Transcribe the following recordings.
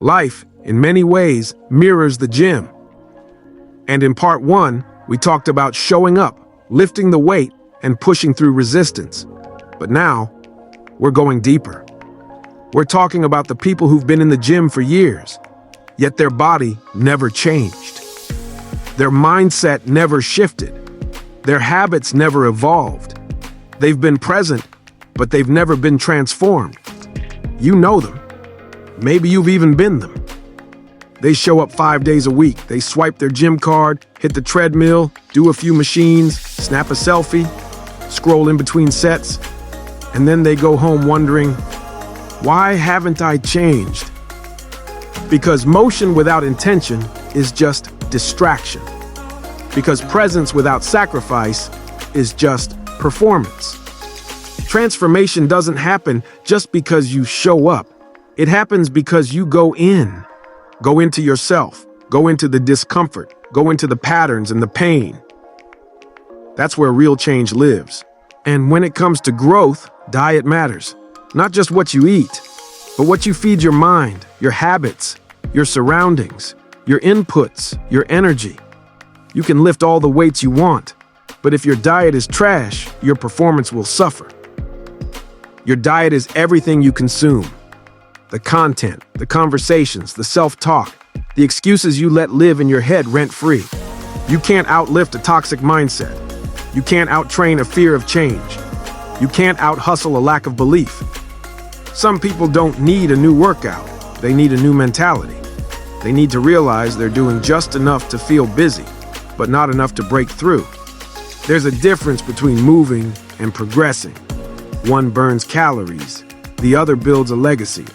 Life, in many ways, mirrors the gym. And in part one, we talked about showing up, lifting the weight, and pushing through resistance. But now, we're going deeper. We're talking about the people who've been in the gym for years, yet their body never changed. Their mindset never shifted. Their habits never evolved. They've been present, but they've never been transformed. You know them. Maybe you've even been them. They show up 5 days a week. They swipe their gym card, hit the treadmill, do a few machines, snap a selfie, scroll in between sets, and then they go home wondering, why haven't I changed? Because motion without intention is just distraction. Because presence without sacrifice is just performance. Transformation doesn't happen just because you show up. It happens because you go into yourself, go into the discomfort, go into the patterns and the pain. That's where real change lives. And when it comes to growth, diet matters. Not just what you eat, but what you feed your mind, your habits, your surroundings, your inputs, your energy. You can lift all the weights you want, but if your diet is trash, your performance will suffer. Your diet is everything you consume. The content, the conversations, the self-talk, the excuses you let live in your head rent-free. You can't outlift a toxic mindset. You can't outtrain a fear of change. You can't out-hustle a lack of belief. Some people don't need a new workout. They need a new mentality. They need to realize they're doing just enough to feel busy, but not enough to break through. There's a difference between moving and progressing. One burns calories, the other builds a legacy.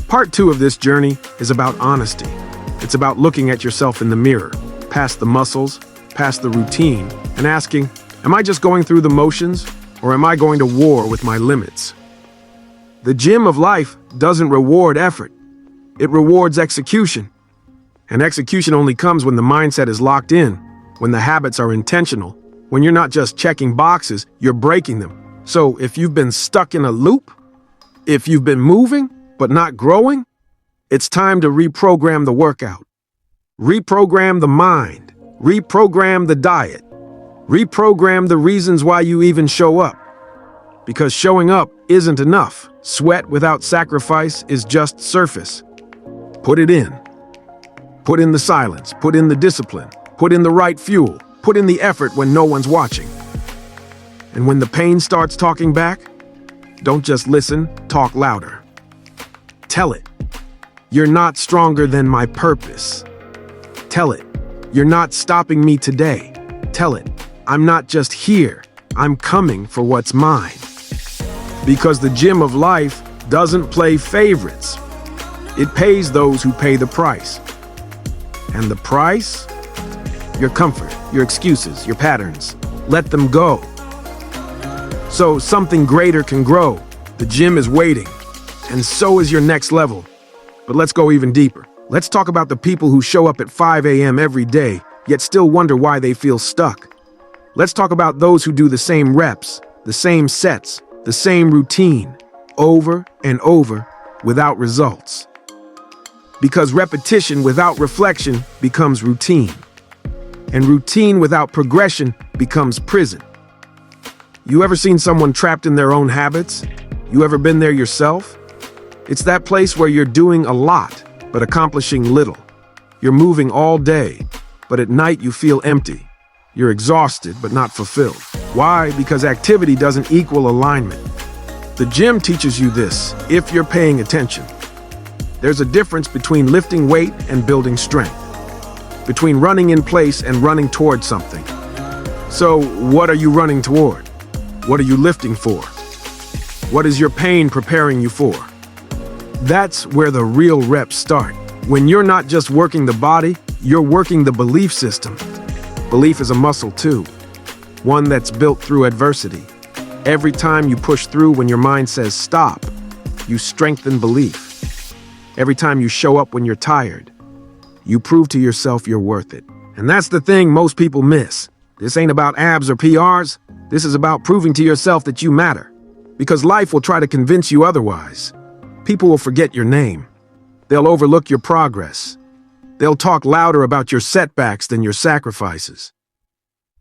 Part 2 of this journey is about honesty. It's about looking at yourself in the mirror, past the muscles, past the routine, and asking, am I just going through the motions, or am I going to war with my limits? The gym of life doesn't reward effort. It rewards execution. And execution only comes when the mindset is locked in, when the habits are intentional, when you're not just checking boxes, you're breaking them. So if you've been stuck in a loop, if you've been moving, but not growing, it's time to reprogram the workout. Reprogram the mind. Reprogram the diet. Reprogram the reasons why you even show up. Because showing up isn't enough. Sweat without sacrifice is just surface. Put it in. Put in the silence. Put in the discipline. Put in the right fuel. Put in the effort when no one's watching. And when the pain starts talking back, don't just listen, talk louder. Tell it, you're not stronger than my purpose. Tell it, you're not stopping me today. Tell it, I'm not just here, I'm coming for what's mine. Because the gym of life doesn't play favorites. It pays those who pay the price. And the price? Your comfort, your excuses, your patterns. Let them go. So something greater can grow. The gym is waiting. And so is your next level. But let's go even deeper. Let's talk about the people who show up at 5 a.m. every day, yet still wonder why they feel stuck. Let's talk about those who do the same reps, the same sets, the same routine, over and over, without results. Because repetition without reflection becomes routine. And routine without progression becomes prison. You ever seen someone trapped in their own habits? You ever been there yourself? It's that place where you're doing a lot, but accomplishing little. You're moving all day, but at night you feel empty. You're exhausted, but not fulfilled. Why? Because activity doesn't equal alignment. The gym teaches you this, if you're paying attention. There's a difference between lifting weight and building strength. Between running in place and running toward something. So, what are you running toward? What are you lifting for? What is your pain preparing you for? That's where the real reps start. When you're not just working the body, you're working the belief system. Belief is a muscle too, one that's built through adversity. Every time you push through when your mind says stop, you strengthen belief. Every time you show up when you're tired, you prove to yourself you're worth it. And that's the thing most people miss. This ain't about abs or PRs. This is about proving to yourself that you matter. Because life will try to convince you otherwise. People will forget your name. They'll overlook your progress. They'll talk louder about your setbacks than your sacrifices.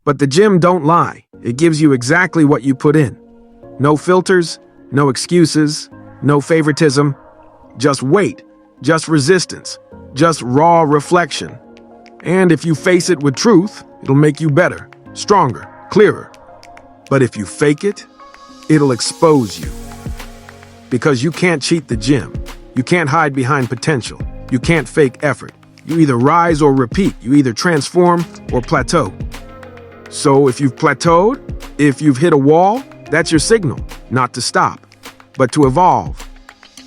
But the gym don't lie. It gives you exactly what you put in. No filters, no excuses, no favoritism. Just weight, just resistance, just raw reflection. And if you face it with truth, it'll make you better, stronger, clearer. But if you fake it, it'll expose you. Because you can't cheat the gym. You can't hide behind potential. You can't fake effort. You either rise or repeat. You either transform or plateau. So if you've plateaued, if you've hit a wall, that's your signal, not to stop, but to evolve.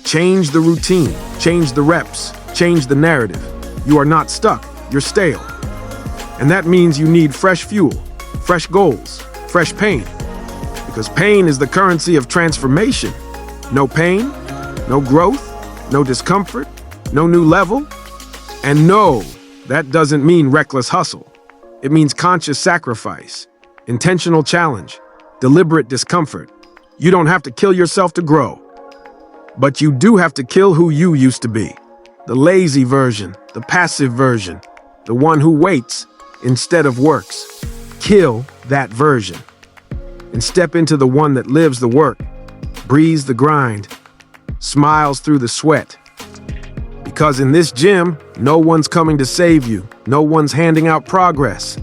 Change the routine, change the reps, change the narrative. You are not stuck, you're stale. And that means you need fresh fuel, fresh goals, fresh pain. Because pain is the currency of transformation. No pain, no growth, no discomfort, no new level. And no, that doesn't mean reckless hustle. It means conscious sacrifice, intentional challenge, deliberate discomfort. You don't have to kill yourself to grow. But you do have to kill who you used to be. The lazy version, the passive version, the one who waits instead of works. Kill that version and step into the one that lives the work, breathes the grind, smiles through the sweat. Because in this gym, no one's coming to save you. No one's handing out progress.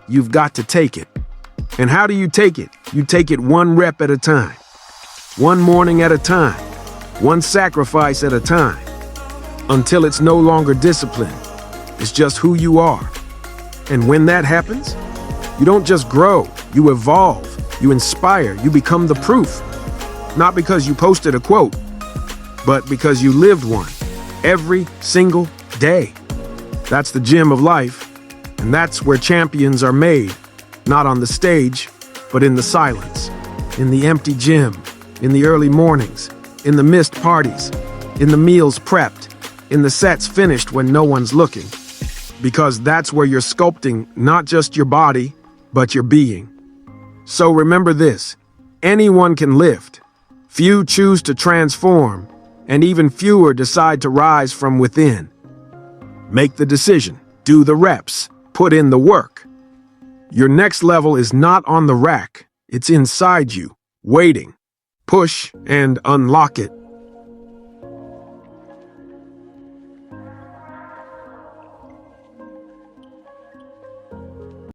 You've got to take it. And how do you take it? You take it one rep at a time. One morning at a time. One sacrifice at a time. Until it's no longer discipline. It's just who you are. And when that happens, you don't just grow. You evolve. You inspire. You become the proof. Not because you posted a quote, but because you lived one. Every single day. That's the gym of life, and that's where champions are made, not on the stage, but in the silence, in the empty gym, in the early mornings, in the missed parties, in the meals prepped, in the sets finished when no one's looking. Because that's where you're sculpting not just your body, but your being. So remember this, anyone can lift. Few choose to transform, and even fewer decide to rise from within. Make the decision, do the reps, put in the work. Your next level is not on the rack, it's inside you, waiting. Push and unlock it.